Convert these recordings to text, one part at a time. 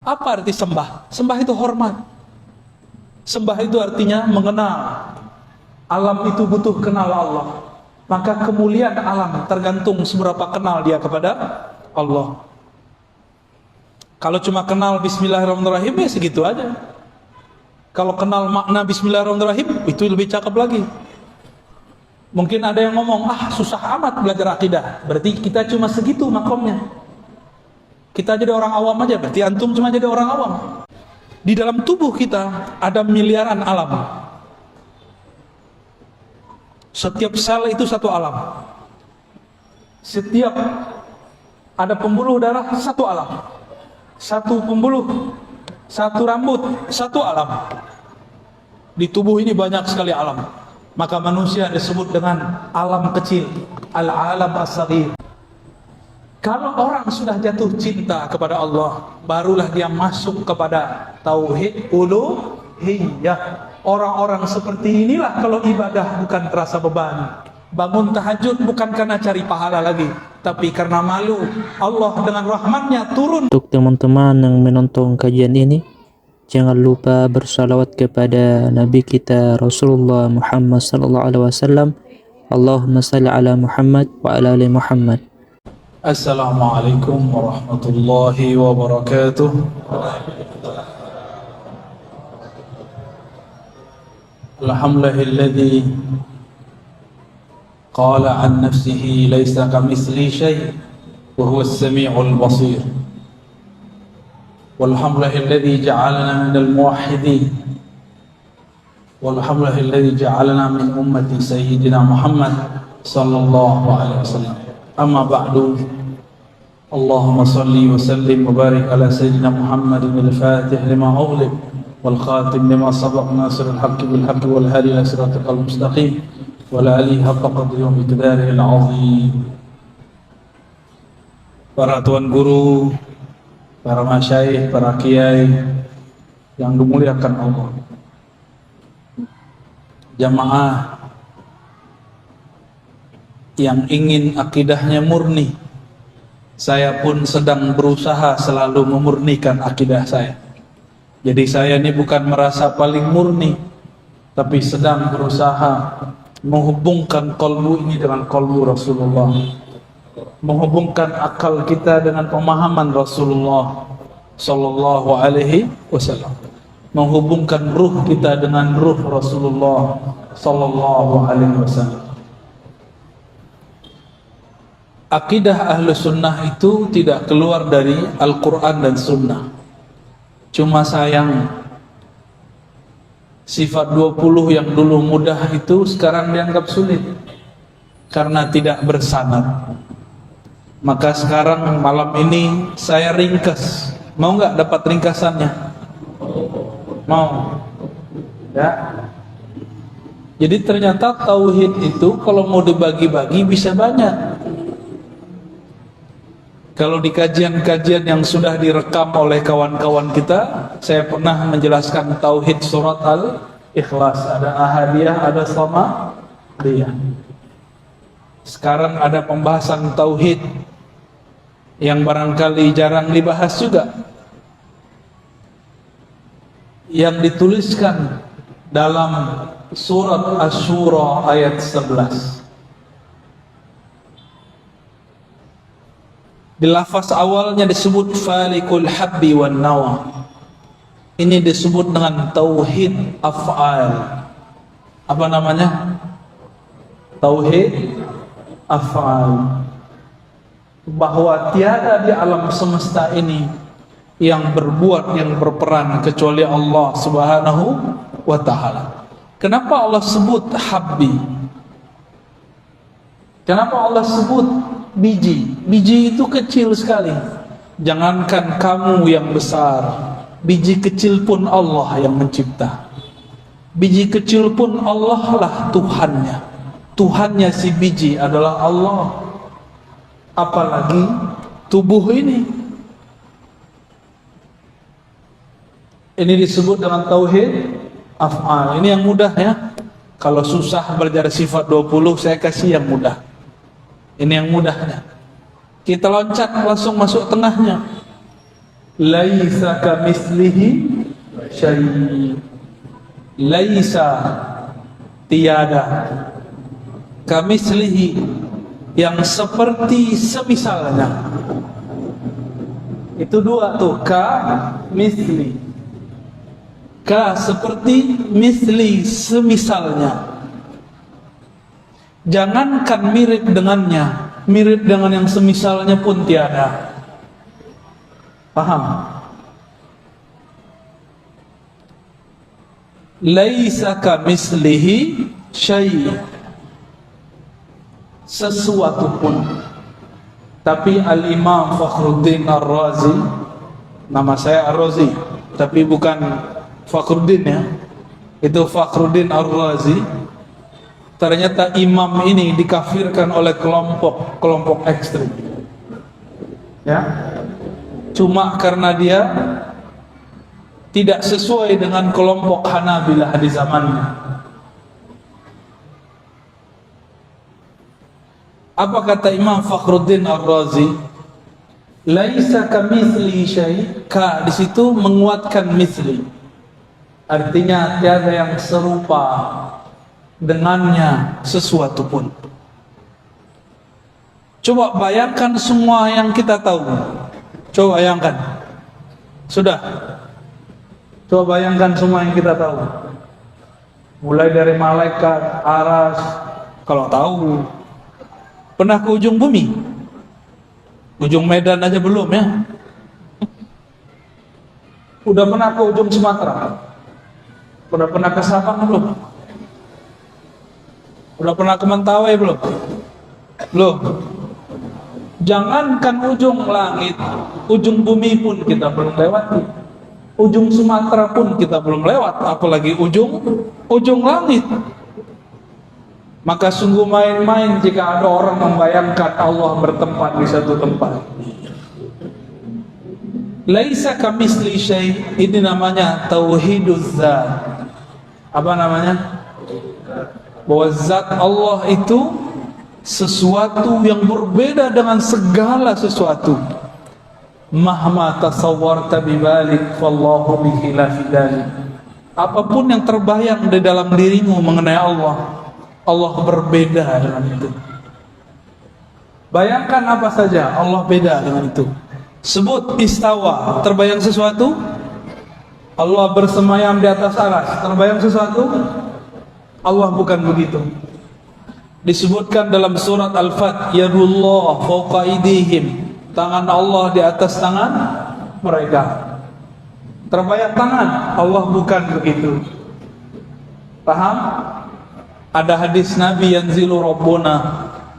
Apa arti sembah? Sembah itu hormat. Sembah itu artinya mengenal. Alam itu butuh kenal Allah. Maka kemuliaan alam tergantung seberapa kenal dia kepada Allah. Kalau cuma kenal Bismillahirrahmanirrahim ya segitu aja. Kalau kenal makna Bismillahirrahmanirrahim itu lebih cakep lagi. Mungkin ada yang ngomong, susah amat belajar akidah. Berarti kita cuma segitu makomnya. Kita jadi orang awam aja, berarti antum cuma jadi orang awam. Di dalam tubuh kita ada miliaran alam. Setiap sel itu satu alam. Setiap ada pembuluh darah, satu alam. Satu pembuluh, satu rambut, satu alam. Di tubuh ini banyak sekali alam. Maka manusia disebut dengan alam kecil, al-alam as-saghir. Kalau orang sudah jatuh cinta kepada Allah, barulah dia masuk kepada tauhid uluhiyah. Orang-orang seperti inilah kalau ibadah bukan terasa beban. Bangun tahajud bukan karena cari pahala lagi, tapi karena malu. Allah dengan rahmatnya turun. Untuk teman-teman yang menonton kajian ini, jangan lupa bersalawat kepada Nabi kita Rasulullah Muhammad SAW. Allahumma salli ala Muhammad wa ala ali Muhammad. Assalamualaikum warahmatullahi wabarakatuh. Alhamdulillahilladzi qala an nafsihi laysa kamitslihi syai' wa huwa as-sami'ul basir. Walhamdulillahilladzi ja'alana minal muwahhidin. Walhamdulillahilladzi ja'alana min ummati sayyidina Muhammad sallallahu alaihi wasallam. Amma ba'du. Allahumma salli wa sallim wa barik ala sayyidina Muhammadin al-fatih lima ughliq wal khatim lima sabaq nasirul haqqi bil haqqi wal hadi ila siratal mustaqim wa la alihi haqqa qadrihi wa miqdarihi al-azim. Para tuan guru, para masyayikh, para kiai yang dimuliakan Allah, jamaah yang ingin akidahnya murni, saya pun sedang berusaha selalu memurnikan akidah saya. Jadi saya ini bukan merasa paling murni, tapi sedang berusaha menghubungkan qalbu ini dengan qalbu Rasulullah, menghubungkan akal kita dengan pemahaman Rasulullah sallallahu alaihi wasallam, menghubungkan ruh kita dengan ruh Rasulullah sallallahu alaihi wasallam. Akidah ahlu sunnah itu tidak keluar dari Al-Quran dan sunnah. Cuma sayang, sifat 20 yang dulu mudah itu sekarang dianggap sulit karena tidak bersanad. Maka sekarang malam ini saya ringkas. Mau nggak dapat ringkasannya? Mau? Ya. Jadi ternyata tauhid itu kalau mau dibagi-bagi bisa banyak. Kalau di kajian-kajian yang sudah direkam oleh kawan-kawan kita, saya pernah menjelaskan tauhid surat Al-Ikhlas. Ada ahadiyah, ada samadiyah. Sekarang ada pembahasan tauhid yang barangkali jarang dibahas juga, yang dituliskan dalam surat Asy-Syura ayat 11. Di lafaz awalnya disebut falikul habbi wan nawa. Ini disebut dengan tauhid af'al. Apa namanya? Tauhid af'al. Bahwa tiada di alam semesta ini yang berbuat, yang berperan kecuali Allah Subhanahu wa ta'ala. Kenapa Allah sebut habbi? Kenapa Allah sebut biji? Biji itu kecil sekali. Jangankan kamu yang besar, biji kecil pun Allah yang mencipta. Biji kecil pun Allah lah Tuhannya. Tuhannya si biji adalah Allah. Apalagi tubuh ini. Ini disebut dengan tauhid af'al. Ini yang mudah ya. Kalau susah belajar sifat 20, saya kasih yang mudah. Ini yang mudahnya. Kita loncat langsung masuk tengahnya. Laisa kamitslihi syai'. Laisa, tiada, kamitslihi, yang seperti semisalnya. Itu dua tuh, ka misli. Ka seperti, misli semisalnya. Jangankan mirip dengannya, mirip dengan yang semisalnya pun tiada. Paham? Laisa kamislihi syai', sesuatu pun. Tapi Al-Imam Fakhruddin Ar-Razi, nama saya Ar-Razi, tapi bukan Fakhruddin ya, itu Fakhruddin Ar-Razi. Ternyata imam ini dikafirkan oleh kelompok ekstrim. Ya, cuma karena dia tidak sesuai dengan kelompok Hanabilah di zamannya. Apa kata Imam Fakhruddin Ar-Razi? Laisa kamitsli syai'. Ka di situ menguatkan misli. Artinya tiada yang serupa dengannya sesuatu pun. Coba bayangkan semua yang kita tahu. Coba bayangkan. Sudah. Coba bayangkan semua yang kita tahu. Mulai dari malaikat, aras, kalau tahu. Pernah ke ujung bumi? Ujung Medan aja belum ya? Udah pernah ke ujung Sumatera? Udah pernah ke Sabang belum? Udah pernah ke Mentawai belum? Belum. Jangankan ujung langit, ujung bumi pun kita belum lewati. Ujung Sumatera pun kita belum lewat, apalagi ujung langit. Maka sungguh main-main jika ada orang membayangkan Allah bertempat di satu tempat. Laisa kamitsli syai', ini namanya tauhiduz zat. Apa namanya? Bahwa zat Allah itu sesuatu yang berbeda dengan segala sesuatu. Mahma tasawwarta bibalik wallahu bikhilafi dzalik. Apapun yang terbayang di dalam dirimu mengenai Allah, Allah berbeda dengan itu. Bayangkan apa saja, Allah beda dengan itu. Sebut istawa, terbayang sesuatu? Allah bersemayam di atas aras, terbayang sesuatu? Allah bukan begitu. Disebutkan dalam surat Al-Fat, yadullah fawqa aydihim, tangan Allah di atas tangan mereka. Terbayang tangan? Allah bukan begitu. Paham? Ada hadis Nabi, yanzilu Rabbuna,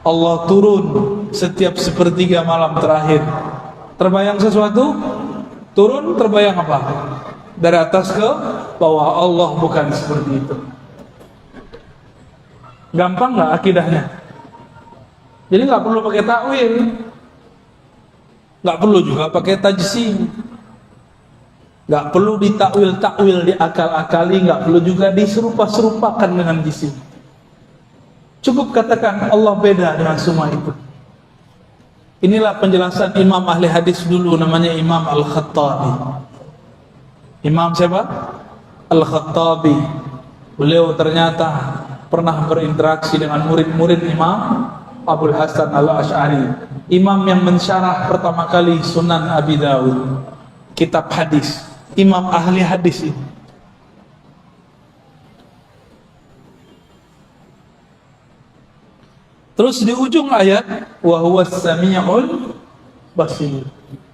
Allah turun setiap sepertiga malam terakhir. Terbayang sesuatu? Turun, terbayang apa? Dari atas ke bawah. Allah bukan seperti itu. Gampang nggak akidahnya? Jadi nggak perlu pakai takwil, nggak perlu juga pakai tajsim, nggak perlu ditakwil diakal-akali, nggak perlu juga diserupa-serupakan dengan jisim. Cukup katakan Allah beda dengan semua itu. Inilah penjelasan imam ahli hadis dulu, namanya Imam Al-Khattabi. Imam siapa? Al-Khattabi. Beliau ternyata pernah berinteraksi dengan murid-murid Imam Abul Hasan Al-Asy'ari, imam yang mensyarah pertama kali Sunan Abi Dawud, kitab hadis, imam ahli hadis ini. Terus di ujung ayat, wa huwas sami'ul basir.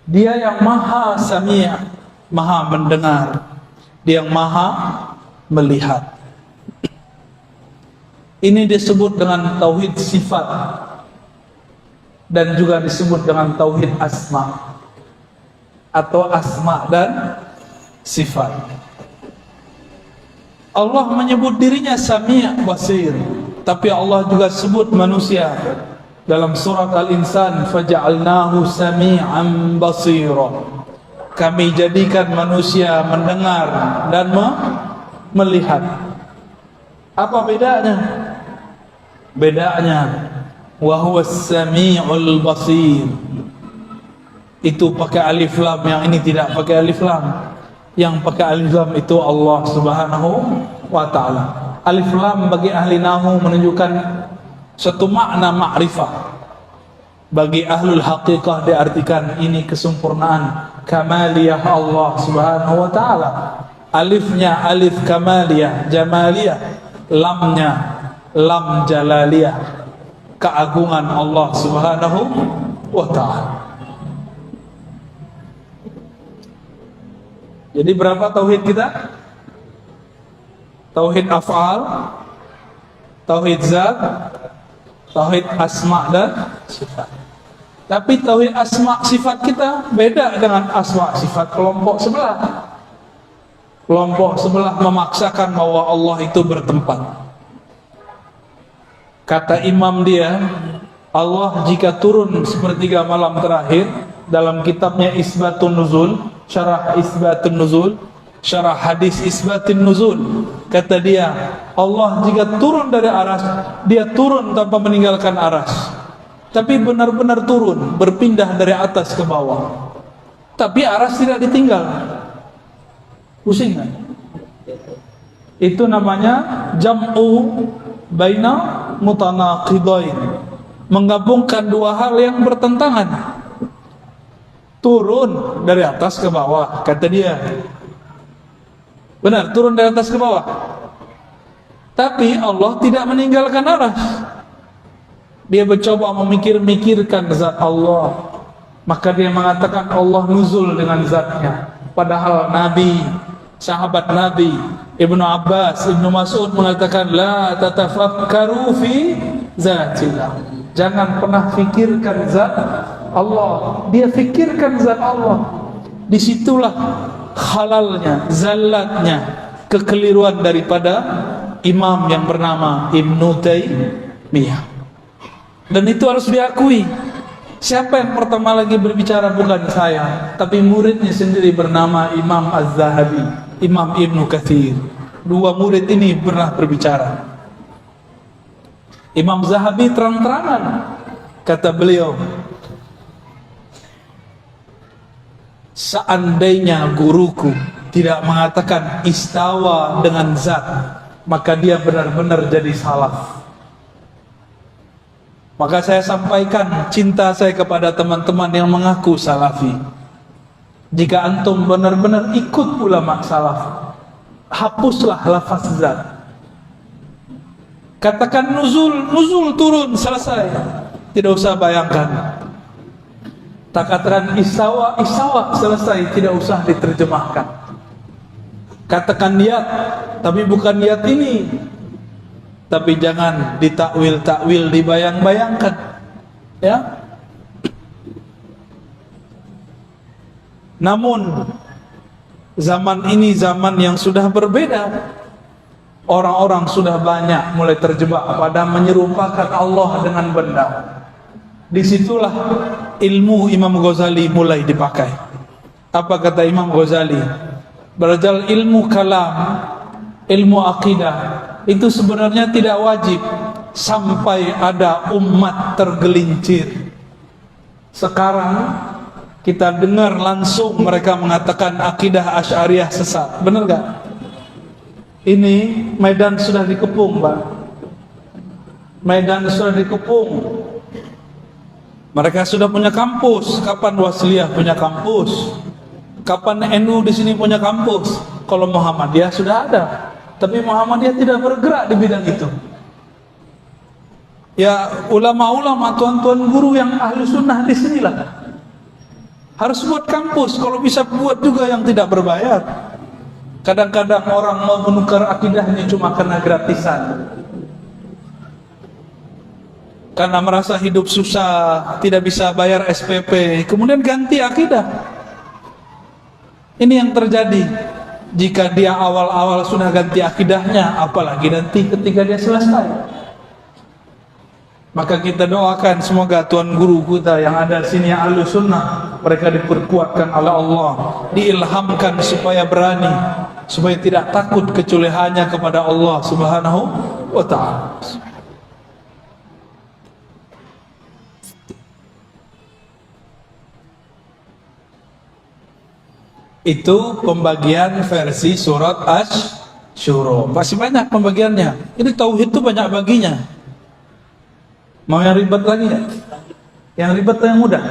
Dia yang maha sami', maha mendengar, dia yang maha melihat. Ini disebut dengan tauhid sifat dan juga disebut dengan tauhid asma atau asma dan sifat. Allah menyebut dirinya Sami' Basir, tapi Allah juga sebut manusia dalam surat Al-Insan, faja'alnahu sami'an basira. Kami jadikan manusia mendengar dan melihat. Apa bedanya? Bedanya wa huwas sami'ul basir. itu pakai alif lam, yang ini tidak pakai alif lam. Yang pakai alif lam itu Allah Subhanahu wa ta'ala. Alif lam bagi ahli nahu menunjukkan satu makna ma'rifah. Bagi ahlul haqiqah diartikan ini kesempurnaan kamaliyah Allah Subhanahu wa ta'ala. Alifnya alif kamaliyah jamaliyah, lamnya lam jalaliyah, keagungan Allah Subhanahu wa ta'ala. Jadi berapa tauhid kita? Tauhid af'al, tauhid zat, tauhid asma dan sifat. Tapi tauhid asma sifat kita beda dengan asma sifat kelompok sebelah. Kelompok sebelah memaksakan bahwa Allah itu bertempat. Kata imam dia, Allah jika turun sepertiga malam terakhir, dalam kitabnya Isbatun Nuzul, syarah Isbatun Nuzul, syarah hadis Isbatun Nuzul, kata dia, Allah jika turun dari aras, dia turun tanpa meninggalkan aras, tapi benar-benar turun, berpindah dari atas ke bawah, tapi aras tidak ditinggal. Pusing kan? Itu namanya jam'u baina mutanaqidain, menggabungkan dua hal yang bertentangan. Turun dari atas ke bawah, kata dia. Benar, turun dari atas ke bawah. Tapi Allah tidak meninggalkan aras. Dia mencoba memikir-mikirkan zat Allah. Maka dia mengatakan Allah nuzul dengan zatnya. Padahal Nabi, sahabat Nabi, Ibnu Abbas, Ibnu Mas'ud mengatakan la tatafakkaru fi zatillah. Jangan pernah fikirkan zat Allah. Dia fikirkan zat Allah. Disitulah halalnya, zallatnya, kekeliruan daripada imam yang bernama Ibnu Taimiyah. Dan itu harus diakui. Siapa yang pertama lagi berbicara bukan saya, tapi muridnya sendiri bernama Imam Az-Zahabi, Imam Ibnu Katsir. Dua murid ini pernah berbicara. Imam Zahabi terang-terangan, kata beliau, seandainya guruku tidak mengatakan istawa dengan zat, maka dia benar-benar jadi salaf. Maka saya sampaikan cinta saya kepada teman-teman yang mengaku salafi. Jika antum benar-benar ikut ulama salaf, hapuslah lafaz zat. Katakan nuzul, nuzul turun, selesai. Tidak usah bayangkan. Tak katakan istawa, istawa, selesai. Tidak usah diterjemahkan. Katakan niat, tapi bukan niat ini. Tapi jangan ditakwil-takwil, dibayang-bayangkan. Ya. Namun zaman ini zaman yang sudah berbeda. Orang-orang sudah banyak mulai terjebak pada menyerupakan Allah dengan benda. Disitulah ilmu Imam Ghazali mulai dipakai. Apa kata Imam Ghazali? Berjal ilmu kalam, ilmu akidah itu sebenarnya tidak wajib sampai ada umat tergelincir. Sekarang kita dengar langsung mereka mengatakan akidah Asy'ariyah sesat. Benar gak? Ini medan sudah dikepung, Pak. Medan sudah dikepung. Mereka sudah punya kampus. Kapan Wasliyah punya kampus? Kapan NU di sini punya kampus? Kalau Muhammadiyah sudah ada. Tapi Muhammadiyah tidak bergerak di bidang itu. Ya ulama-ulama, tuan-tuan guru yang ahli sunnah di sinilah harus buat kampus. Kalau bisa buat juga yang tidak berbayar. Kadang-kadang orang mau menukar akidahnya cuma karena gratisan. Karena merasa hidup susah, tidak bisa bayar SPP, kemudian ganti akidah. Ini yang terjadi. Jika dia awal-awal sudah ganti akidahnya, apalagi nanti ketika dia selesai. Maka kita doakan semoga tuan guru kita yang ada di sini yang ahlu sunnah, mereka diperkuatkan oleh Allah, diilhamkan supaya berani, supaya tidak takut kecuali hanya kepada Allah Subhanahu wa ta'ala. Itu pembagian versi surat Asy-Syura. Masih banyak pembagiannya. Ini tauhid itu banyak baginya. Mau yang ribet lagi nggak? Yang ribet atau yang mudah?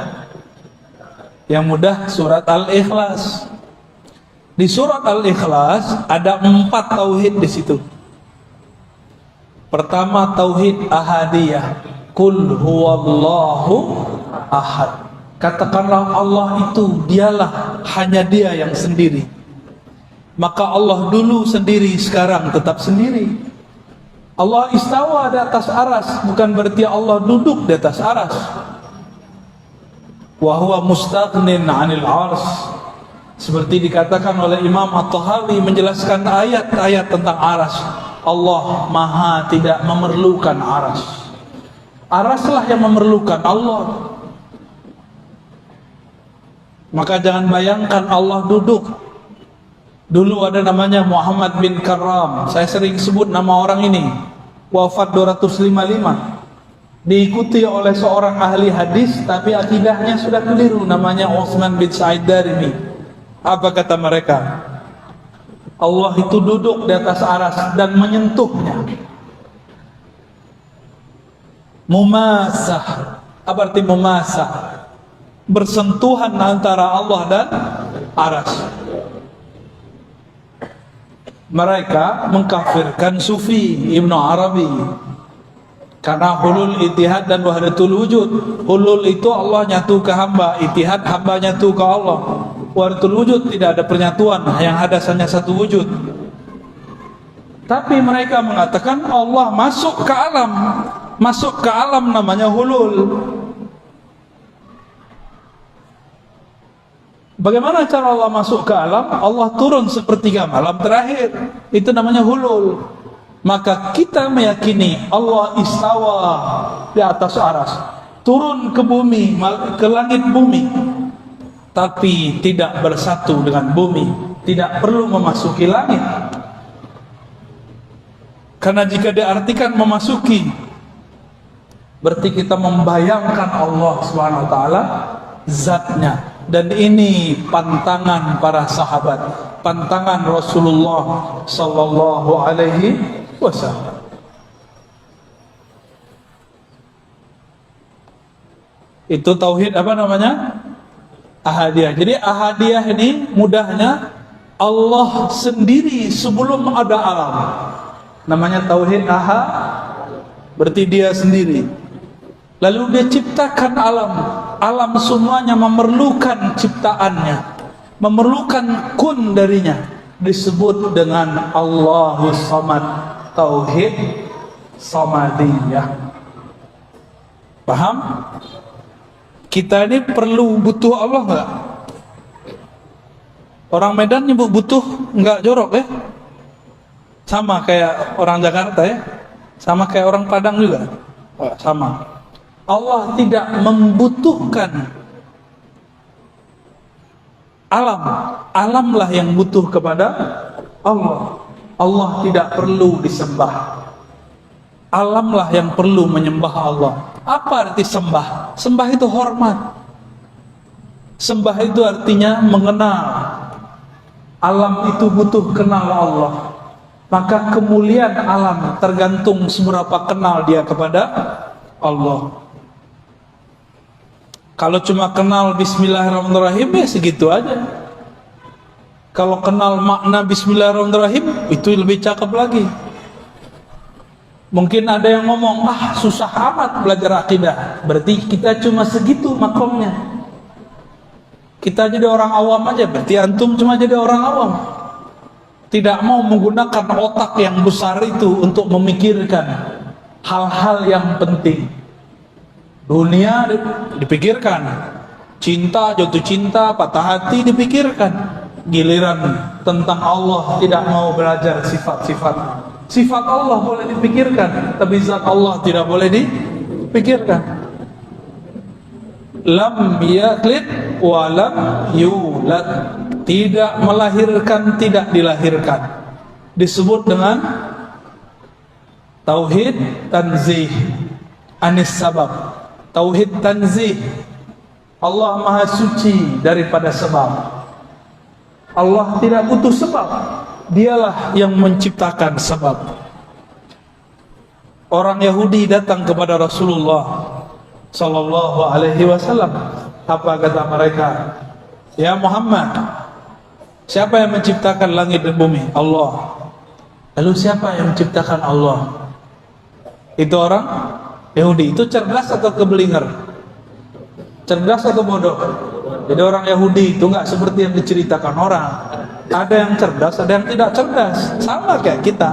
Yang mudah surat Al-Ikhlas. Di surat Al-Ikhlas ada 4 tauhid di situ. Pertama tauhid ahadiyah. Qul huwallahu ahad. Katakanlah Allah itu dialah, hanya dia yang sendiri. Maka Allah dulu sendiri, sekarang tetap sendiri. Allah istawa di atas aras, bukan berarti Allah duduk di atas aras. Wa huwa mustaghnin 'anil 'arsy. Seperti dikatakan oleh Imam At-Tahawi menjelaskan ayat-ayat tentang aras. Allah maha tidak memerlukan aras. Araslah yang memerlukan Allah. Maka jangan bayangkan Allah duduk. Dulu ada namanya Muhammad bin Karram. Saya sering sebut nama orang ini. Wafat 255. Diikuti oleh seorang ahli hadis, tapi akidahnya sudah keliru. Namanya Utsman bin Sa'id Darimi. Apa kata mereka? Allah itu duduk di atas aras dan menyentuhnya. Mumasah. Apa arti mumasah? Bersentuhan antara Allah dan aras. Mereka mengkafirkan Sufi Ibnu Arabi karena hulul itihad dan wahdatul wujud. Hulul itu Allah nyatu ke hamba, itihad hamba nyatu ke Allah. Wahdatul wujud tidak ada penyatuan, yang ada hanya satu wujud. Tapi mereka mengatakan Allah masuk ke alam. Masuk ke alam namanya hulul. Bagaimana cara Allah masuk ke alam? Allah turun sepertiga malam terakhir. Itu namanya hulul. Maka kita meyakini Allah istawa di atas aras, turun ke bumi, ke langit bumi, tapi tidak bersatu dengan bumi, tidak perlu memasuki langit. Karena jika diartikan memasuki, berarti kita membayangkan Allah Subhanahu wa taala zatnya. Dan ini pantangan para sahabat, pantangan Rasulullah sallallahu alaihi wasallam. Itu tauhid apa namanya? Ahadiyah. Jadi ahadiyah ini mudahnya Allah sendiri sebelum ada alam. Namanya tauhid ahad, berarti dia sendiri. Lalu dia ciptakan alam. Alam semuanya memerlukan ciptaannya, memerlukan kun darinya. Disebut dengan Allahus Samad, tauhid samadiyah. Paham? Kita ini perlu butuh Allah enggak? Orang Medan nyebut butuh enggak jorok ya? Sama kayak orang Jakarta ya? Sama kayak orang Padang juga? Oh, sama. Allah tidak membutuhkan alam. Alamlah yang butuh kepada Allah. Allah tidak perlu disembah. Alamlah yang perlu menyembah Allah. Apa arti sembah? Sembah itu hormat. Sembah itu artinya mengenal. Alam itu butuh kenal Allah. Maka kemuliaan alam tergantung seberapa kenal dia kepada Allah. Kalau cuma kenal Bismillahirrahmanirrahim ya segitu aja. Kalau kenal makna Bismillahirrahmanirrahim itu lebih cakep lagi. Mungkin ada yang ngomong, susah amat belajar akidah. Berarti kita cuma segitu makomnya. Kita jadi orang awam aja, berarti antum cuma jadi orang awam. Tidak mau menggunakan otak yang besar itu untuk memikirkan hal-hal yang penting. Dunia dipikirkan, cinta, jatuh cinta, patah hati dipikirkan. Giliran tentang Allah tidak mau belajar sifat-sifat. Sifat Allah boleh dipikirkan, tapi zat Allah tidak boleh dipikirkan. Lam yalid wa lam yulad. Tidak melahirkan, tidak dilahirkan. Disebut dengan tauhid tanzih anis sabab. Tauhid tanzih, Allah maha suci daripada sebab. Allah tidak butuh sebab. Dialah yang menciptakan sebab. Orang Yahudi datang kepada Rasulullah sallallahu alaihi wasallam. Apa kata mereka? Ya Muhammad, siapa yang menciptakan langit dan bumi? Allah. Lalu siapa yang menciptakan Allah? Itu orang Yahudi. Itu cerdas atau kebelinger? Cerdas atau bodoh? Jadi orang Yahudi itu nggak seperti yang diceritakan orang. Ada yang cerdas, ada yang tidak cerdas. Sama kayak kita.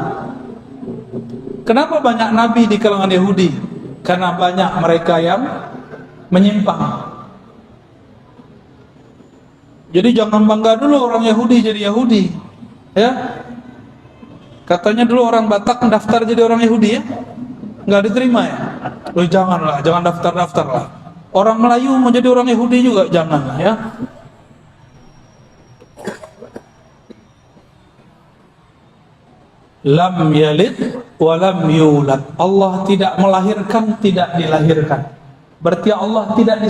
Kenapa banyak nabi di kalangan Yahudi? Karena banyak mereka yang menyimpang. Jadi jangan bangga dulu orang Yahudi jadi Yahudi, ya. Katanya dulu orang Batak daftar jadi orang Yahudi, ya, nggak diterima, ya. Loh, janganlah, jangan daftar lah. Orang Melayu mau jadi orang Yahudi juga janganlah, ya. Lam yalid wa lam yulad. Allah tidak melahirkan, tidak dilahirkan. Berarti Allah tidak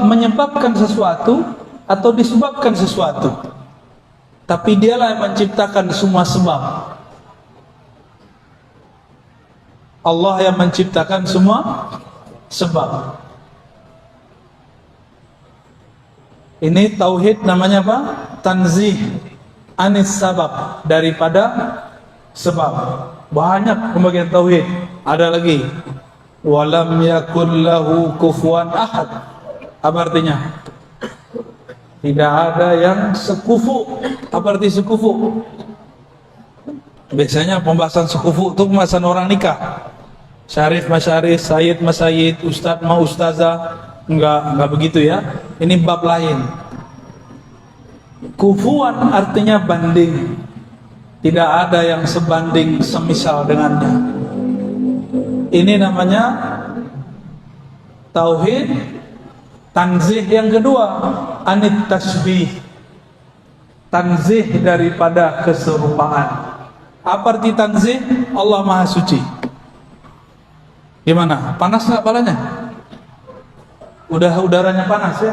menyebabkan sesuatu atau disebabkan sesuatu, tapi dialah yang menciptakan semua sebab. Allah yang menciptakan semua sebab. Ini tauhid namanya apa? Tanzih anis sabab, daripada sebab. Banyak pembagian tauhid. Ada lagi, walam yakul lahu kufuwan ahad. Apa artinya? Tidak ada yang sekufu. Apa arti sekufu? Biasanya pembahasan sekufu itu pembahasan orang nikah. Syarif masyarif, sayyid masyayid, ustadz ma ustazah. Enggak begitu, ya. Ini bab lain. Kufuan artinya banding. Tidak ada yang sebanding semisal dengannya. Ini namanya tauhid tanzih. Yang kedua, anit tasbih, tanzih daripada keserupaan. Apa arti tanzih? Allah Maha Suci. Gimana? Panas nggak palanya? Udaranya panas, ya.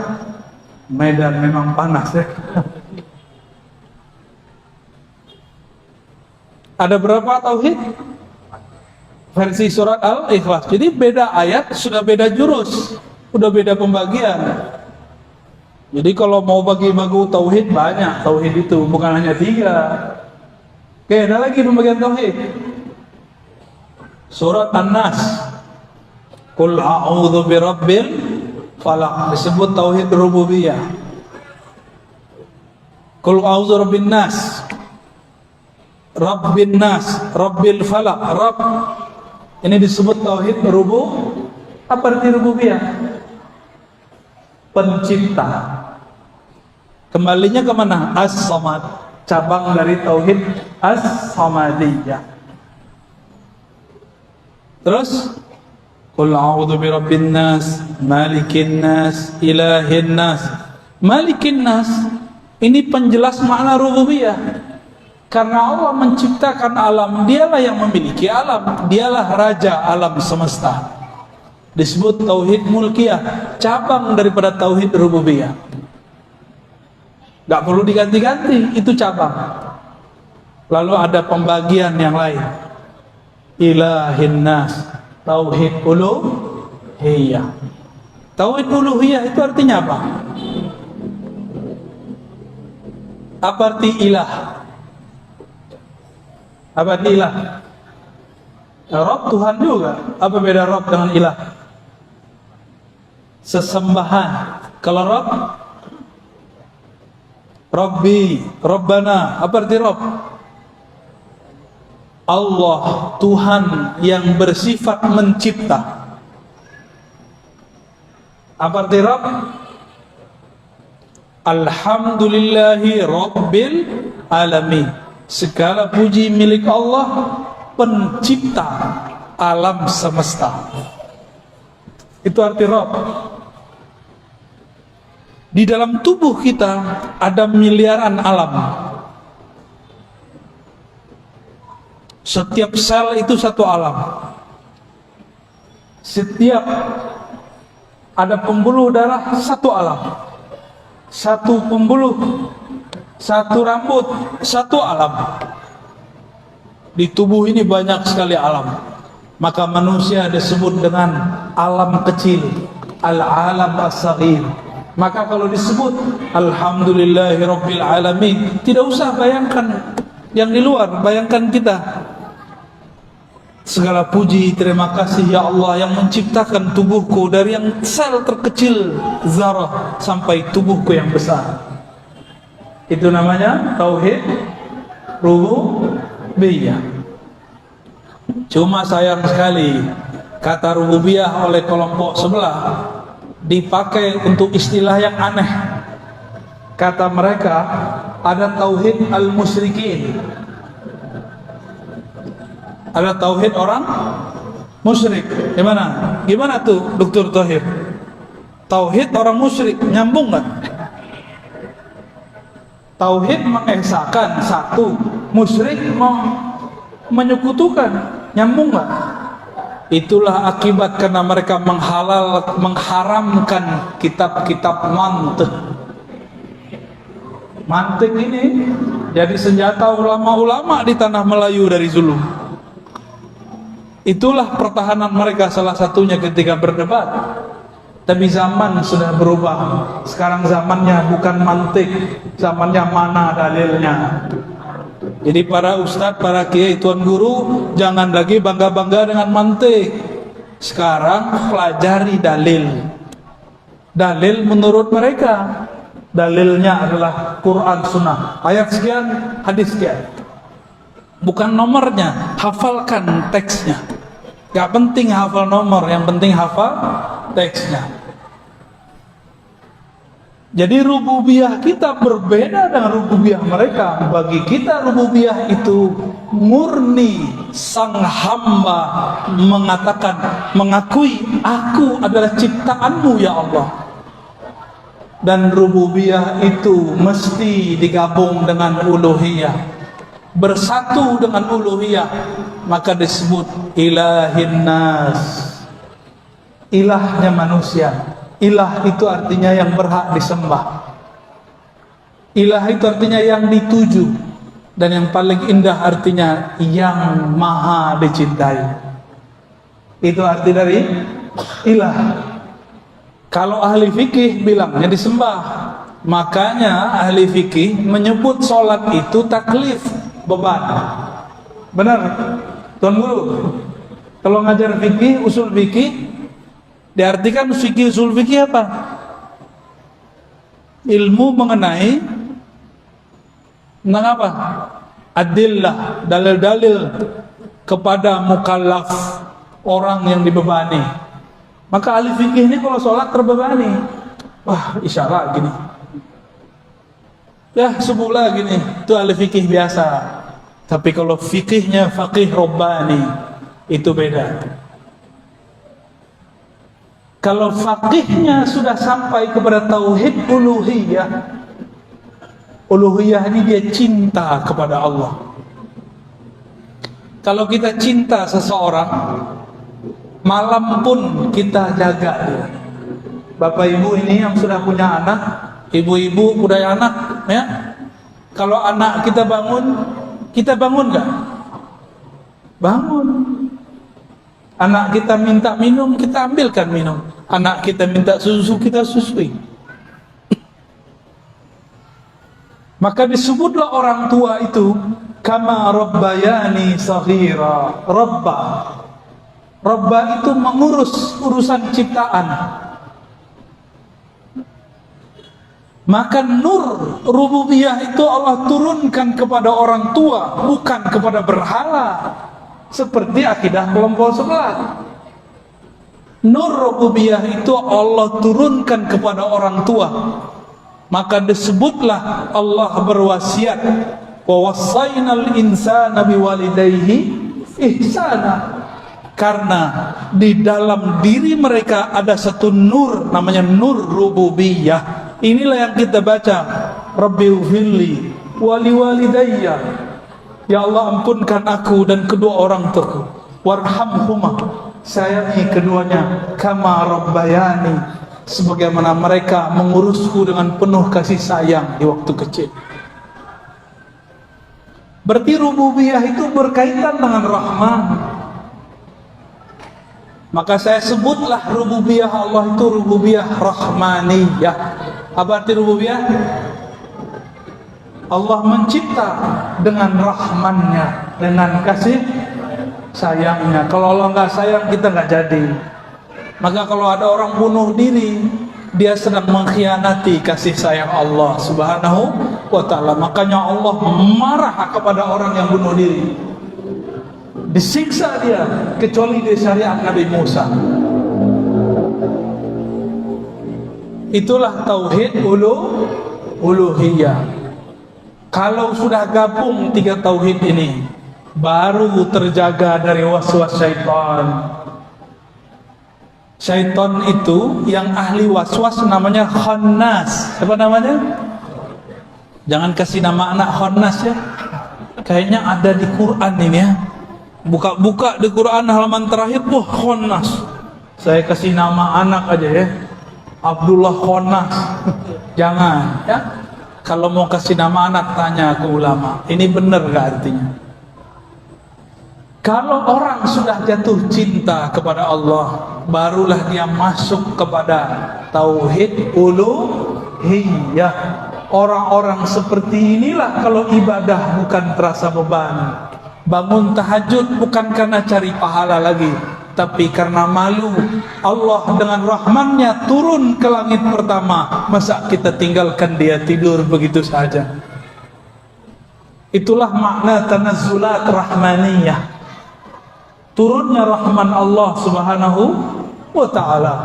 Medan memang panas, ya. Ada berapa tauhid? Versi surat Al-Ikhlas. Jadi beda ayat, sudah beda jurus, udah beda pembagian. Jadi kalau mau bagi-bagi tauhid banyak, tauhid itu bukan hanya 3. Oke, ada lagi pembagian tauhid. Surat An-Nas. Qul a'udzu birabbil falaq, disebut tauhid rububiyah. Qul a'udzu birabbin nas. Rabbin nas, rabbil falaq, Rabb. Ini disebut tauhid rububiyah. Apa arti rububiyah? Pencipta. Kembalinya kemana? As-Samad, cabang dari tauhid As-Samadiyah. Terus qul a'udzu birabbin nas, malikin nas, ilahin nas. Malikin nas ini penjelas makna rububiyah. Karena Allah menciptakan alam, dialah yang memiliki alam, dialah raja alam semesta. Disebut tauhid mulkiyah, cabang daripada tauhid rububiyah. Gak perlu diganti-ganti, itu cabang. Lalu ada pembagian yang lain. Ilahin nas, tauhid uluhiyah. Tauhid uluhiyah itu artinya apa? Apa arti ilah? Apa arti ilah? Rabb Tuhan juga. Apa beda Rabb dengan ilah? Sesembahan. Kalau Rabb, Rabbi, Rabbana. Apa arti Rabb? Allah, Tuhan yang bersifat mencipta. Apa arti Rabb? Alhamdulillahi Rabbil Alamin. Segala puji milik Allah, pencipta alam semesta. Itu arti Rabb. Di dalam tubuh kita ada miliaran alam. Setiap sel itu satu alam. Setiap ada pembuluh darah satu alam. Satu pembuluh, satu rambut, satu alam. Di tubuh ini banyak sekali alam. Maka manusia disebut dengan alam kecil, al-alam as-saghir. Maka kalau disebut alhamdulillahirabbil alamin, tidak usah bayangkan yang di luar, bayangkan kita. Segala puji, terima kasih ya Allah yang menciptakan tubuhku dari yang sel terkecil zarah sampai tubuhku yang besar. Itu namanya tauhid rububiyah. Cuma sayang sekali kata rububiyah oleh kelompok sebelah dipakai untuk istilah yang aneh. Kata mereka ada tauhid al-musyrikin, ada tauhid orang musyrik. Gimana tuh Dr. Thohir? Tauhid orang musyrik nyambung nggak? Tauhid mengesahkan satu, musyrik menyekutukan, nyambung nggak? Itulah akibat karena mereka mengharamkan kitab-kitab mantik. Mantik ini jadi senjata ulama-ulama di tanah Melayu dari zulum. Itulah pertahanan mereka salah satunya ketika berdebat. Tapi zaman sudah berubah. Sekarang zamannya bukan mantik, zamannya mana dalilnya. Jadi para ustadz, para kiai, tuan guru, jangan lagi bangga-bangga dengan mantik. Sekarang pelajari dalil. Dalil menurut mereka, dalilnya adalah Quran Sunnah. Ayat sekian, hadis sekian. Bukan nomornya, hafalkan teksnya. Gak penting hafal nomor, yang penting hafal teksnya. Jadi rububiyah kita berbeda dengan rububiyah mereka. Bagi kita rububiyah itu murni sang hamba mengakui aku adalah ciptaanmu ya Allah. Dan rububiyah itu mesti digabung dengan uluhiyah, bersatu dengan uluhiyah. Maka disebut ilahin nas, ilahnya manusia. Ilah itu artinya yang berhak disembah. Ilah itu artinya yang dituju. Dan yang paling indah artinya yang maha dicintai. Itu arti dari ilah. Kalau ahli fikih bilangnya disembah. Makanya ahli fikih menyebut sholat itu taklif, beban. Benar? Tuan Guru, kalau ngajar fikih, usul fikih, diartikan fikih usul fikih apa? Ilmu mengenai tentang apa? Adillah, dalil-dalil kepada mukallaf, orang yang dibebani. Maka ahli fikih ini kalau sholat terbebani, wah isyarat gini, ya subuhlah gini, itu ahli fikih biasa. Tapi kalau fikihnya faqih robbani, itu beda. Kalau faqihnya sudah sampai kepada tauhid uluhiyah, uluhiyah ini dia cinta kepada Allah. Kalau kita cinta seseorang, malam pun kita jaga dia. Bapak ibu ini yang sudah punya anak, ibu-ibu punya anak, ya. Kalau anak kita bangun nggak? Bangun. Anak kita minta minum, kita ambilkan minum. Anak kita minta susu, kita susui. Maka disebutlah orang tua itu kama rabbayani saghira. Rabba itu mengurus urusan ciptaan. Maka nur rububiyah itu Allah turunkan kepada orang tua, bukan kepada berhala. Seperti akidah kelompok sebelah. Nur rububiyah itu Allah turunkan kepada orang tua. Maka disebutlah Allah berwasiat, wa wassaynal insana biwalidayhi ihsana. Karena di dalam diri mereka ada satu nur, namanya nur rububiyah. Inilah yang kita baca, Rabbighfirli wali walidayya. Ya Allah, ampunkan aku dan kedua orang tuaku. Warhamhuma, sayangi keduanya. Kama rabbayani, sebagaimana mereka mengurusku dengan penuh kasih sayang di waktu kecil. Berarti rububiyah itu berkaitan dengan Rahman. Maka saya sebutlah rububiyah Allah itu rububiyah rahmaniyah. Apa arti rububiyah? Allah mencipta dengan rahmannya, dengan kasih sayangnya. Kalau Allah nggak sayang, kita nggak jadi. Maka kalau ada orang bunuh diri, dia sedang mengkhianati kasih sayang Allah Subhanahu wa ta'ala. Makanya Allah marah kepada orang yang bunuh diri, disiksa dia, kecuali di syariat Nabi Musa. Itulah tauhid uluhiyah. Kalau sudah gabung 3 tauhid ini, baru terjaga dari waswas syaitan. Syaitan itu yang ahli waswas namanya khannas. Apa namanya? Jangan kasih nama anak khannas ya. Kayaknya ada di Quran ini ya. Buka-buka di Quran halaman terakhir, wah khannas. Saya kasih nama anak aja ya, Abdullah Khannas. Jangan ya. Kalau mau kasih nama anak, tanya ke ulama, ini benar gak artinya? Kalau orang sudah jatuh cinta kepada Allah, barulah dia masuk kepada tauhid uluhiyah. Orang-orang seperti inilah kalau ibadah bukan terasa beban. Bangun tahajud bukan karena cari pahala lagi, tapi karena malu. Allah dengan rahmannya turun ke langit pertama, masa kita tinggalkan dia tidur begitu saja? Itulah makna tanazzulat rahmaniyah, turunnya rahman Allah Subhanahu wa ta'ala.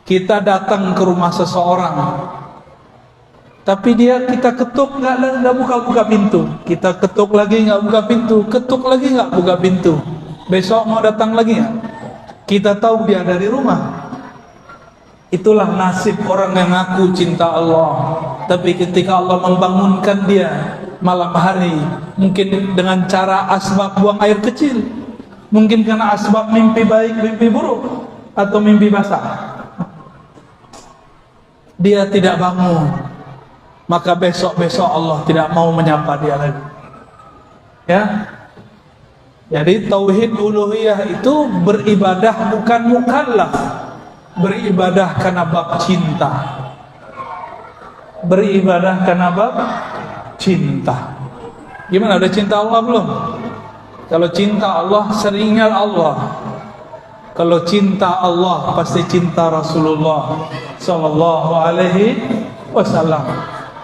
Kita datang ke rumah seseorang, tapi kita ketuk nggak buka pintu. Kita ketuk lagi nggak buka pintu, ketuk lagi nggak buka pintu. Besok mau datang lagi ya? Kita tahu dia ada di rumah. Itulah nasib orang yang ngaku cinta Allah, tapi ketika Allah membangunkan dia malam hari, mungkin dengan cara asbab buang air kecil, mungkin karena asbab mimpi baik, mimpi buruk, atau mimpi basah, dia tidak bangun. Maka besok-besok Allah tidak mau menyapa dia lagi. Ya. Jadi tauhid uluhiyah itu beribadah bukan mukallaf, beribadah karena bab cinta. Beribadah karena bab cinta. Gimana, udah cinta Allah belum? Kalau cinta Allah, seringat Allah. Kalau cinta Allah, pasti cinta Rasulullah sallallahu alaihi wasallam.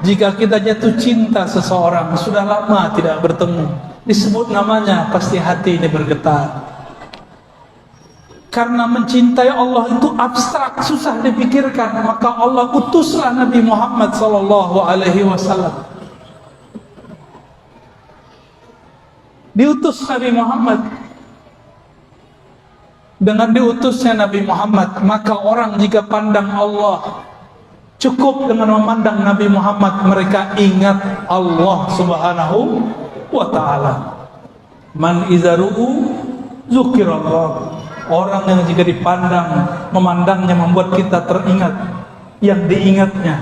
Jika kita jatuh cinta seseorang, sudah lama tidak bertemu, disebut namanya, pasti hati ini bergetar. Karena mencintai Allah itu abstrak, susah dipikirkan, maka Allah utuslah Nabi Muhammad sallallahu alaihi wasallam. Diutus Nabi Muhammad. Dengan diutusnya Nabi Muhammad, maka orang jika pandang Allah, cukup dengan memandang Nabi Muhammad, mereka ingat Allah Subhanahu wa ta'ala. Man izaru'u zukirallah. Orang yang jika dipandang, memandangnya membuat kita teringat yang diingatnya,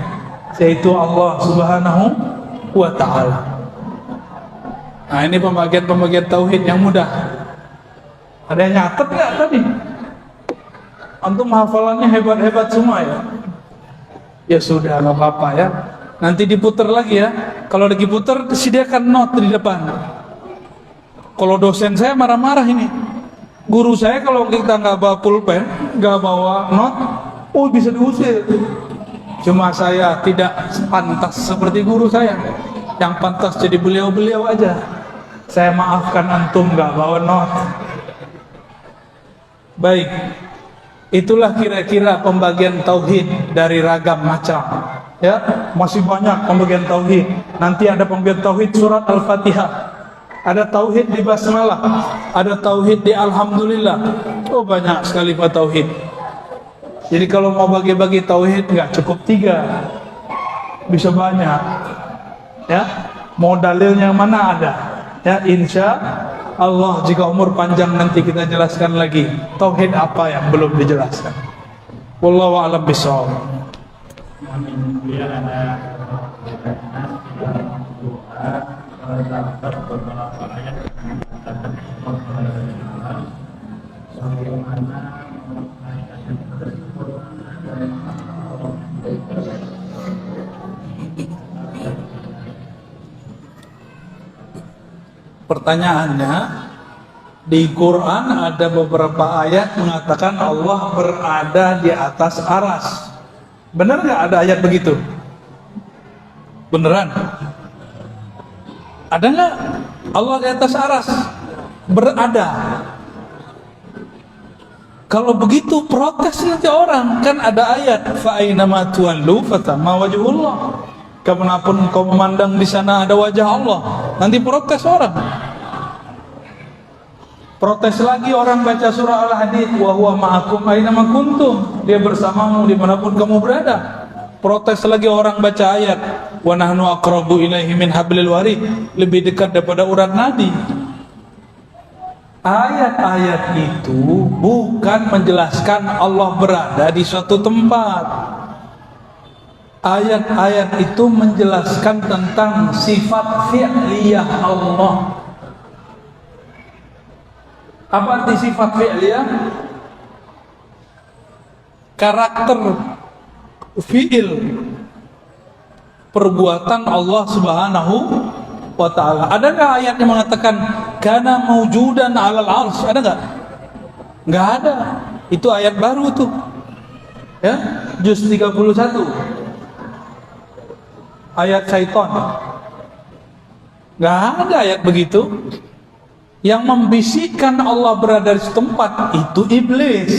yaitu Allah Subhanahu wa ta'ala. Nah, ini pembagian tauhid yang mudah. Ada yang nyatet nggak tadi? Antum hafalannya hebat-hebat semua ya? Ya sudah, nggak apa-apa ya. Nanti diputar lagi ya. Kalau lagi putar, sediakan note di depan. Kalau dosen saya marah-marah ini. Guru saya kalau kita nggak bawa pulpen, nggak bawa note, oh bisa diusir. Cuma saya tidak pantas seperti guru saya. Yang pantas jadi beliau-beliau aja. Saya maafkan antum nggak bawa note. Baik. Itulah kira-kira pembagian tauhid dari ragam macam. Ya, masih banyak pembagian tauhid. Nanti ada pembagian tauhid surat Al-Fatihah. Ada tauhid di basmalah, ada tauhid di alhamdulillah. Oh, banyak sekali pak tauhid. Jadi kalau mau bagi-bagi tauhid nggak cukup 3, bisa banyak. Ya, mau dalilnya mana ada? Ya, insya Allah jika umur panjang nanti kita jelaskan lagi tauhid apa yang belum dijelaskan. Wallahu a'lam bishawab. Kemudian ada doa terdapat beberapa ayat yang mengatakan Allah berada di Tuhan, sebagaimana ayat tersebut dari Pertanyaannya, di Quran ada beberapa ayat mengatakan Allah berada di atas aras. Benar nggak ada ayat begitu? Beneran? Ada nggak Allah di atas aras? Berada. Kalau begitu protes nanti orang, kan ada ayat fa aina ma tuwallu fatama wajhullah. Kemanapun kau memandang di sana ada wajah Allah. Nanti protes orang. Protes lagi orang baca surah Al-Hadid, wa huwa ma'akum aina ma kuntum. Dia bersamamu dimanapun kamu berada. Protes lagi orang baca ayat, wa nahnu aqrabu ilaihi min hablil warid. Lebih dekat daripada urat nadi. Ayat-ayat itu bukan menjelaskan Allah berada di suatu tempat. Ayat-ayat itu menjelaskan tentang sifat fi'liyah Allah. Apa arti sifat fi'liyah? Karakter fi'il perbuatan Allah Subhanahu wa ta'ala. Adakah ayat yang mengatakan kana mawjudan 'alal 'arsy? Ada enggak? Enggak ada. Itu ayat baru tuh. Ya, juz 31. Ayat syaitan. Enggak ada ayat begitu. Yang membisikkan Allah berada di setempat itu iblis.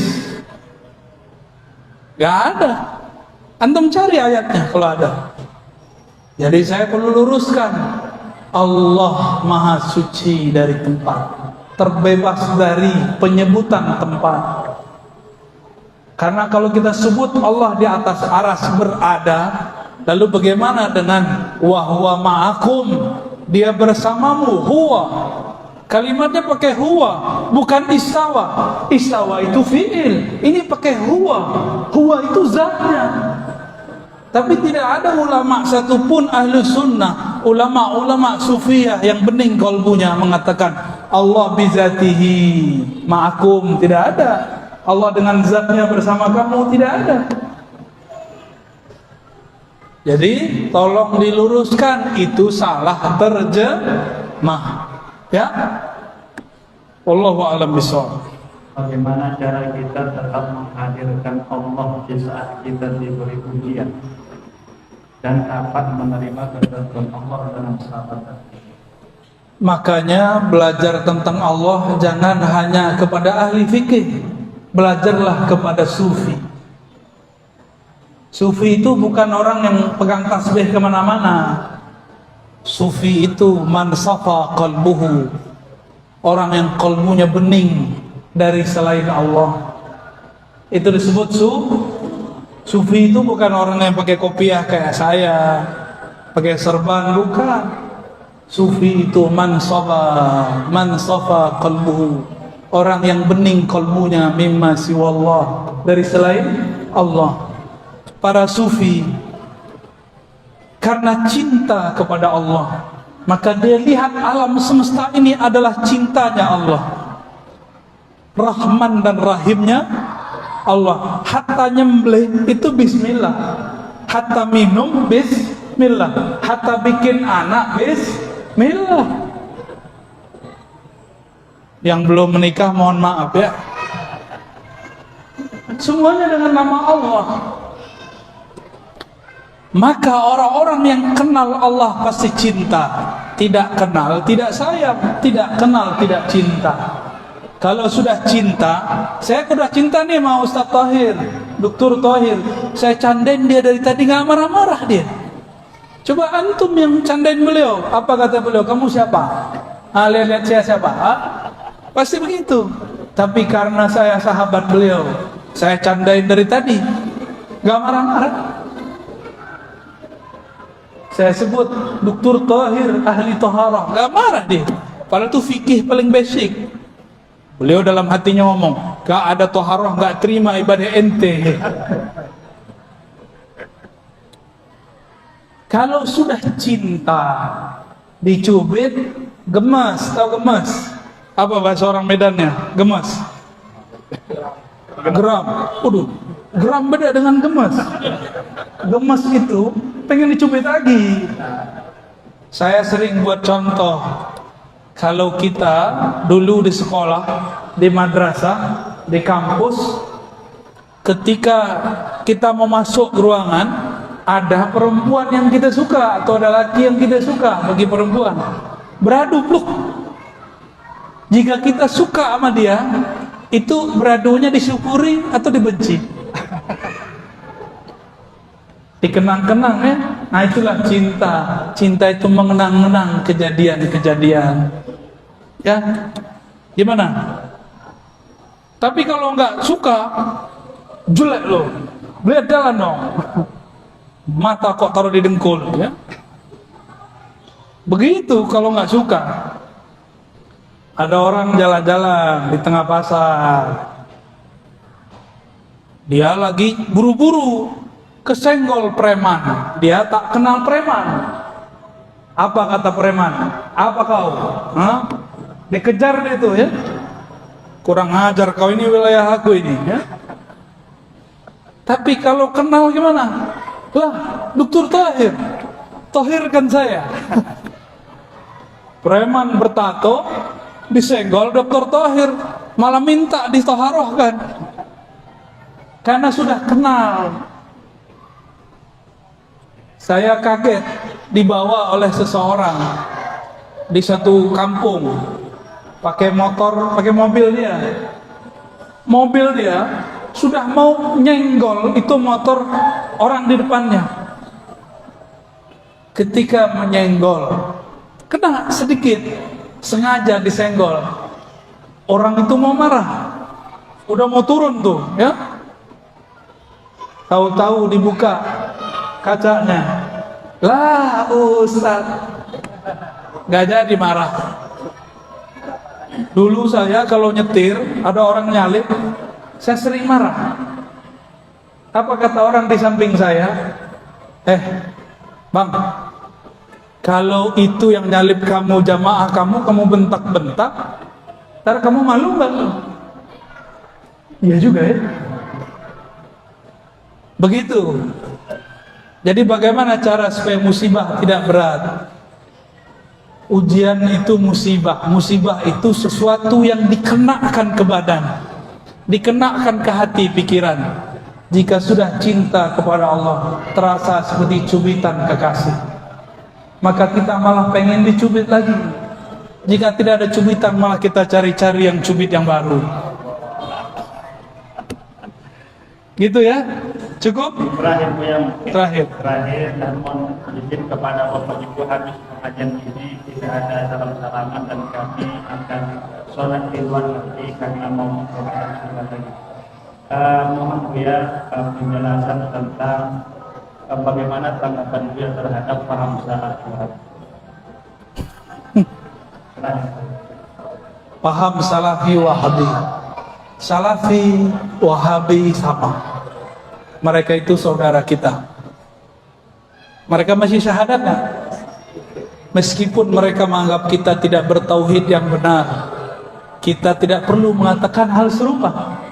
Enggak ada. Antum cari ayatnya kalau ada. Jadi saya perlu luruskan. Allah Maha Suci dari tempat, terbebas dari penyebutan tempat. Karena kalau kita sebut Allah di atas aras berada, lalu bagaimana dengan wa huwa ma'akum, dia bersamamu, huwa. Kalimatnya pakai huwa, bukan istawa. Istawa itu fi'il, ini pakai huwa. Huwa itu zatnya. Tapi tidak ada ulama satupun ahlu sunnah, ulama-ulama sufiyah yang bening kolbunya mengatakan Allah bizatihi ma'akum. Tidak ada. Allah dengan zatnya bersama kamu, tidak ada. Jadi tolong diluruskan, itu salah terjemah. Ya, wallahu a'lam bishawab. bagaimana cara kita tetap menghadirkan Allah di saat kita diberi ujian, dan kapan menerima ketentuan Allah dalam sahabat. Makanya belajar tentang Allah jangan hanya kepada ahli fikih, belajarlah kepada sufi. Sufi itu bukan orang yang pegang tasbih kemana-mana. Sufi itu man safa qalbuhu, orang yang kalbunya bening dari selain Allah. Itu disebut sufi. Itu bukan orang yang pakai kopiah kayak saya, pakai serban, bukan. Sufi itu man safa qalbuhu, orang yang bening kalbunya mimma siwallah, dari selain Allah. Para sufi karena cinta kepada Allah, maka dia lihat alam semesta ini adalah cintanya Allah, Rahman dan Rahimnya Allah. Hatta nyembelih itu bismillah, hatta minum bismillah, hatta bikin anak bismillah. Yang belum menikah mohon maaf ya, semuanya dengan nama Allah. Maka orang-orang yang kenal Allah pasti cinta. Tidak kenal tidak sayang, tidak kenal tidak cinta. Kalau sudah cinta, saya sudah cinta nih sama Ustaz Tahir, Dr. Tahir, saya candain dia dari tadi, nggak marah-marah dia. Coba antum yang candain beliau, apa kata beliau? Kamu siapa? Lihat saya siapa? Pasti begitu. Tapi karena saya sahabat beliau, saya candain dari tadi, nggak marah-marah. Saya sebut Dr. Tahir ahli taharah, nggak marah dia. Padahal itu fikih paling basic. Beliau dalam hatinya ngomong, gak ada taharah, gak terima ibadah ente. Kalau sudah cinta, dicubit, gemas. Tahu gemas? Apa bahasa orang Medannya? Gemas. Geram. Waduh, geram beda dengan gemas. Gemas itu pengen dicubit lagi. Saya sering buat contoh. Kalau kita dulu di sekolah, di madrasah, di kampus, ketika kita mau masuk ruangan, ada perempuan yang kita suka atau ada laki yang kita suka. Bagi perempuan beradu peluk. Jika kita suka sama dia, itu beradunya disyukuri atau dibenci? Dikenang-kenang ya. Nah itulah cinta. Cinta itu mengenang-kenang kejadian-kejadian. Ya, gimana? Tapi kalau nggak suka, jelek loh. Lihat jalan dong. Mata kok taruh di dengkul, ya. Begitu kalau nggak suka. Ada orang jalan-jalan di tengah pasar. Dia lagi buru-buru, kesenggol preman. Dia tak kenal preman. Apa kata preman? Apa kau? Hah? Dikejar dia itu ya. Kurang ajar kau, ini wilayah aku ini ya. Tapi kalau kenal gimana? Lah, Dokter Tahir. Tohirkan saya. Preman bertato disenggol Dokter Tahir, malah minta ditoharohkan. Karena sudah kenal. Saya kaget dibawa oleh seseorang di satu kampung, pakai motor, pakai mobil dia. Mobil dia sudah mau nyenggol itu motor orang di depannya. Ketika menyenggol, kena sedikit, sengaja disenggol. Orang itu mau marah, udah mau turun tuh, ya. Tahu-tahu dibuka kacanya. Lah Ustaz, gak jadi marah. Dulu saya kalau nyetir, ada orang nyalip, saya sering marah. Apa kata orang di samping saya? Bang, kalau itu yang nyalip kamu jamaah kamu bentak-bentak, ntar kamu malu gak? Iya juga ya. Begitu. Jadi bagaimana cara supaya musibah tidak berat? Ujian itu musibah. Musibah itu sesuatu yang dikenakan ke badan, dikenakan ke hati pikiran. Jika sudah cinta kepada Allah, terasa seperti cubitan kekasih, maka kita malah pengen dicubit lagi. Jika tidak ada cubitan, malah kita cari-cari yang cubit yang baru. Gitu ya? Cukup? Terakhir Bu yang Terakhir. dan mohon izin kepada Bapak Ibu habis pengajian ini tidak ada salam-salaman dan kami akan sholat di luar nanti karena mau memperbaiki sholat lagi. Mohon Bu ya penjelasan tentang bagaimana tanggapan Bu ya terhadap paham salah Wahabi. Paham Salafi Wahabi. Salafi Wahabi sama. Mereka itu saudara kita. Mereka masih syahadat nggak? Meskipun mereka menganggap kita tidak bertauhid yang benar, kita tidak perlu mengatakan hal serupa.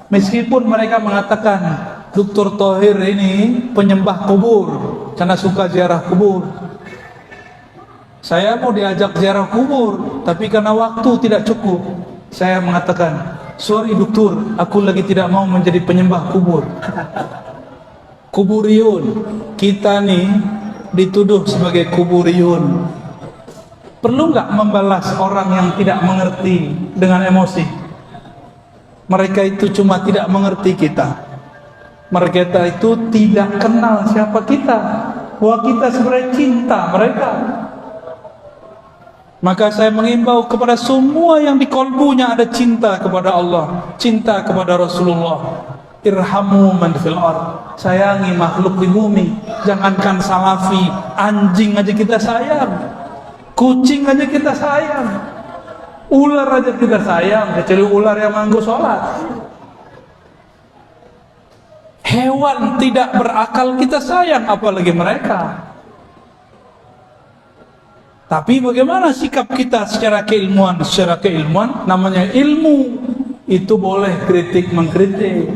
Meskipun mereka mengatakan Dr. Thohir ini penyembah kubur karena suka ziarah kubur. Saya mau diajak ziarah kubur, tapi karena waktu tidak cukup, saya mengatakan, sorry dokter, aku lagi tidak mau menjadi penyembah kubur. Kuburiyun, kita nih dituduh sebagai kuburiyun. Perlu nggak membalas orang yang tidak mengerti dengan emosi? Mereka itu cuma tidak mengerti kita. Mereka itu tidak kenal siapa kita, bahwa kita sebenarnya cinta mereka. Maka saya mengimbau kepada semua yang di kolbunya ada cinta kepada Allah, cinta kepada Rasulullah. Irhamu man fil ard. Sayangi makhluk di bumi. Jangankan salafi, anjing aja kita sayang, kucing aja kita sayang, ular aja kita sayang, kecuali ular yang manggu sholat. Hewan tidak berakal kita sayang, apalagi mereka. Tapi bagaimana sikap kita secara keilmuan? Secara keilmuan, namanya ilmu, itu boleh kritik mengkritik.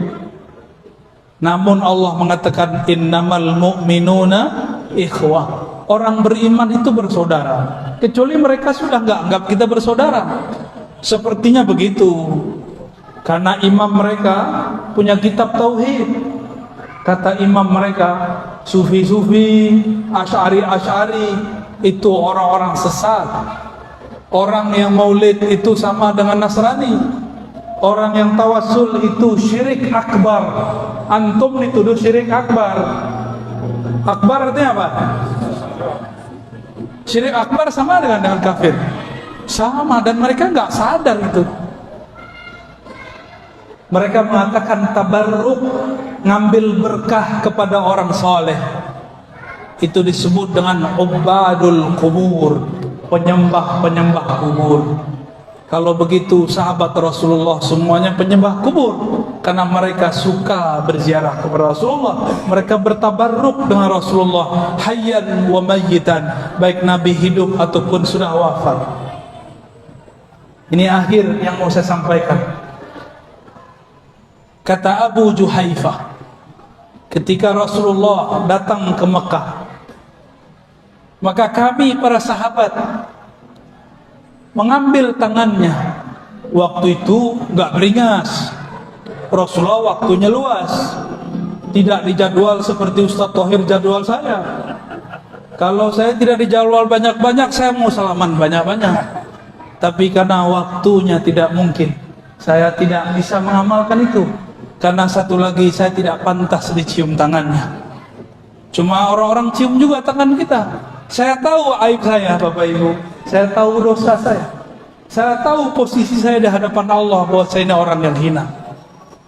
Namun Allah mengatakan innamal mu'minuna ikhwah. Orang beriman itu bersaudara. Kecuali mereka sudah nggak anggap kita bersaudara. Sepertinya begitu. Karena imam mereka punya kitab tauhid. Kata imam mereka, sufi-sufi, asy'ari itu orang-orang sesat. Orang yang maulid itu sama dengan Nasrani. Orang yang tawassul itu syirik akbar. Antum dituduh syirik akbar. Akbar artinya apa? Syirik akbar sama dengan kafir. Sama, dan mereka nggak sadar itu. Mereka mengatakan tabarruk, ngambil berkah kepada orang soleh. Itu disebut dengan ubadul kubur, penyembah-penyembah kubur. Kalau begitu sahabat Rasulullah semuanya penyembah kubur, karena mereka suka berziarah kepada Rasulullah. Mereka bertabarruk dengan Rasulullah hayyan wa mayyitan, baik Nabi hidup ataupun sudah wafat. Ini akhir yang mau saya sampaikan. Kata Abu Juhaifah, ketika Rasulullah datang ke Mekah, maka kami para sahabat mengambil tangannya. Waktu itu nggak beringas. Rasulullah waktunya luas, tidak dijadwal seperti Ustaz Thohir jadwal saya. Kalau saya tidak dijadwal banyak-banyak, saya mau salaman banyak-banyak. Tapi karena waktunya tidak mungkin, saya tidak bisa mengamalkan itu. Karena satu lagi, saya tidak pantas dicium tangannya. Cuma orang-orang cium juga tangan kita. Saya tahu aib saya, Bapak Ibu. Saya tahu dosa saya. Saya tahu posisi saya di hadapan Allah, bahwa saya ini orang yang hina.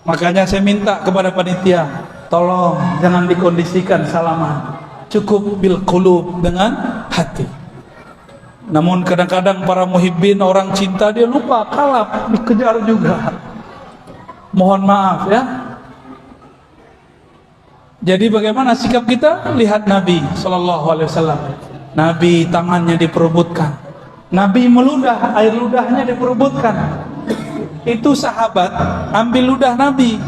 Makanya saya minta kepada panitia, tolong jangan dikondisikan salaman. Cukup bil qulub, dengan hati. Namun kadang-kadang para muhibbin, orang cinta, dia lupa, kalap, dikejar juga. Mohon maaf ya. Jadi bagaimana sikap kita? Lihat Nabi SAW. Nabi tangannya diperebutkan. Nabi meludah, air ludahnya diperebutkan. Itu sahabat ambil ludah Nabi.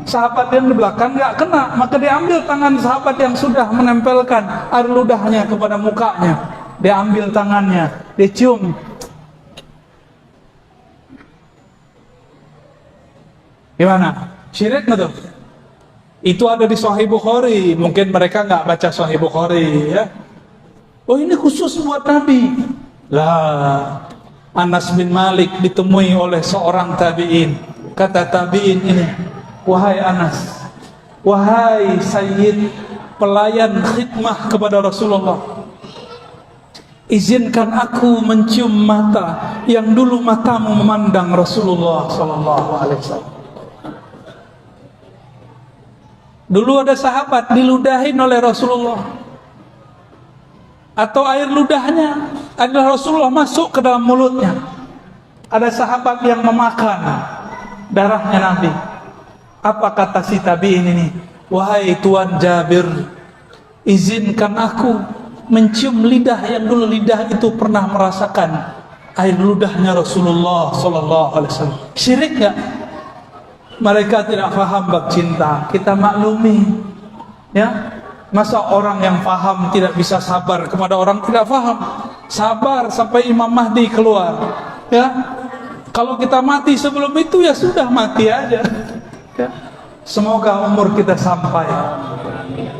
Sahabat yang di belakang nggak kena, maka diambil tangan sahabat yang sudah menempelkan air ludahnya kepada mukanya. Diambil tangannya, dicium. Gimana? Syirik nggak tuh? Itu ada di Sahih Bukhari. Mungkin mereka nggak baca Sahih Bukhari ya. Oh, ini khusus buat Nabi. Lah, Anas bin Malik ditemui oleh seorang tabi'in. Kata tabi'in ini, wahai Anas, wahai Sayyid, pelayan khidmah kepada Rasulullah, izinkan aku mencium mata yang dulu matamu memandang Rasulullah SAW. Dulu ada sahabat diludahin oleh Rasulullah, atau air ludahnya adalah Rasulullah masuk ke dalam mulutnya. Ada sahabat yang memakan darahnya Nabi. Apa kata si tabi'in ini? Wahai Tuan Jabir, izinkan aku mencium lidah yang dulu lidah itu pernah merasakan air ludahnya Rasulullah SAW. Syirik gak? Mereka tidak faham bab cinta. Kita maklumi ya. Masa orang yang faham tidak bisa sabar kepada orang tidak faham? Sabar sampai Imam Mahdi keluar ya. Kalau kita mati sebelum itu, ya sudah, mati aja ya. Semoga umur kita sampai.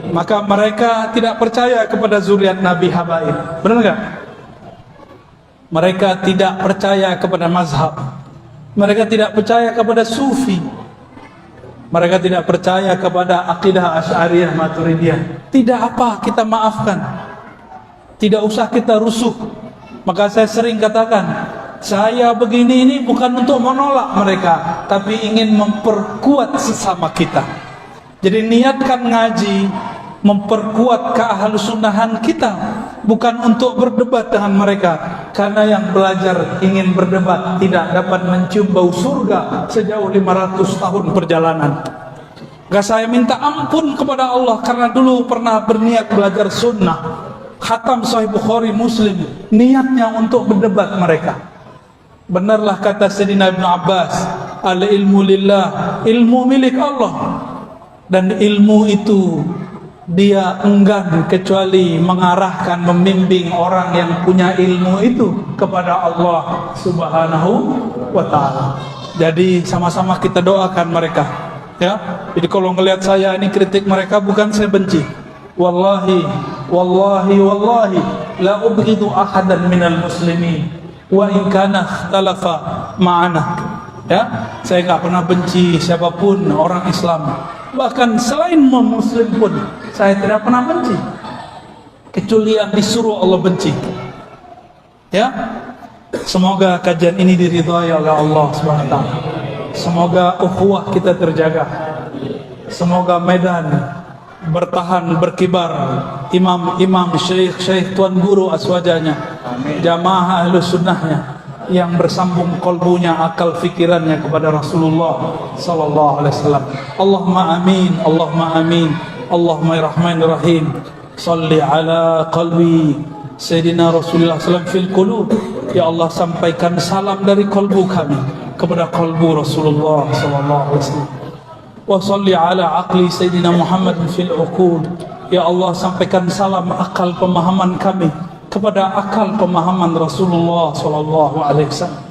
Maka mereka tidak percaya kepada zuriat Nabi Habaib. Benar enggak? Mereka tidak percaya kepada mazhab. Mereka tidak percaya kepada sufi. Mereka tidak percaya kepada akidah Asy'ariyah Maturidiyah. Tidak apa, kita maafkan. Tidak usah kita rusuh. Maka saya sering katakan, saya begini ini bukan untuk menolak mereka, tapi ingin memperkuat sesama kita. Jadi niatkan ngaji, memperkuat keahlusunnahan kita, bukan untuk berdebat dengan mereka. Karena yang belajar ingin berdebat tidak dapat mencium bau surga sejauh 500 tahun perjalanan. Gak, saya minta ampun kepada Allah karena dulu pernah berniat belajar sunnah, khatam Sahih Bukhari, Muslim, niatnya untuk berdebat mereka. Benarlah kata Sayyidina Ibn Abbas, al-ilmu lillah, ilmu milik Allah. Dan ilmu itu dia enggan kecuali mengarahkan, membimbing orang yang punya ilmu itu kepada Allah Subhanahu wa ta'ala. Jadi sama-sama kita doakan mereka, ya. Jadi kalau ngelihat saya ini kritik mereka, bukan saya benci. Wallahi la ubghidu ahadan minal muslimin wa in kana ikhtalafa ma'ana. Ya, saya enggak pernah benci siapapun orang Islam. Bahkan selain muslim pun saya tidak pernah benci, kecuali yang disuruh Allah benci. Ya, semoga kajian ini diridhai oleh Allah Subhanahu wa taala. Semoga ukhuwah kita terjaga. Semoga medan bertahan, berkibar. Imam-imam, syekh-syekh, tuan guru aswajanya, jamaah ahlus sunnahnya yang bersambung kolbunya, akal fikirannya kepada Rasulullah sallallahu alaihi wasallam. Allahumma amin, Allahumma amin, Allahumma rahmanir-rahim. Salli ala qalbi Sayyidina Rasulullah sallallahu fil qulub. Ya Allah, sampaikan salam dari kolbu kami kepada kolbu Rasulullah sallallahu alaihi wasallam. Wa salli ala aqli Sayyidina Muhammad fil uqul. Ya Allah, sampaikan salam akal pemahaman kami kepada akal pemahaman Rasulullah sallallahu alaihi wasallam.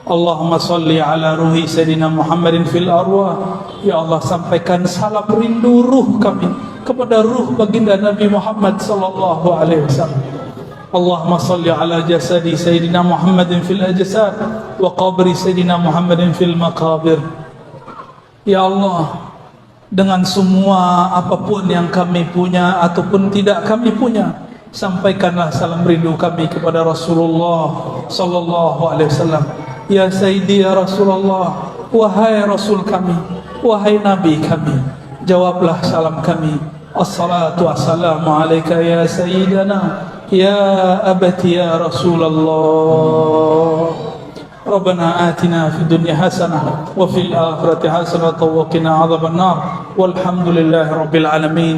Allahumma salli ala ruhi Sayyidina Muhammadin fil arwah. Ya Allah, sampaikan salam rindu ruh kami kepada ruh baginda Nabi Muhammad sallallahu alaihi wasallam. Allahumma salli ala jasadi Sayyidina Muhammadin fil ajsad wa qabri Sayyidina Muhammadin fil maqabir. Ya Allah, dengan semua apapun yang kami punya ataupun tidak kami punya, sampaikanlah salam rindu kami kepada Rasulullah sallallahu alaihi wasallam. Ya Sayyidi ya Rasulullah, wahai Rasul kami, wahai Nabi kami, jawablah salam kami. Assalatu wassalamu alaika ya Sayyidana, ya abati ya Rasulullah. Rabbana atina fid dunya hasanah wa fil akhirati hasanah wa qina adzabannar. Walhamdulillahi rabbil alamin.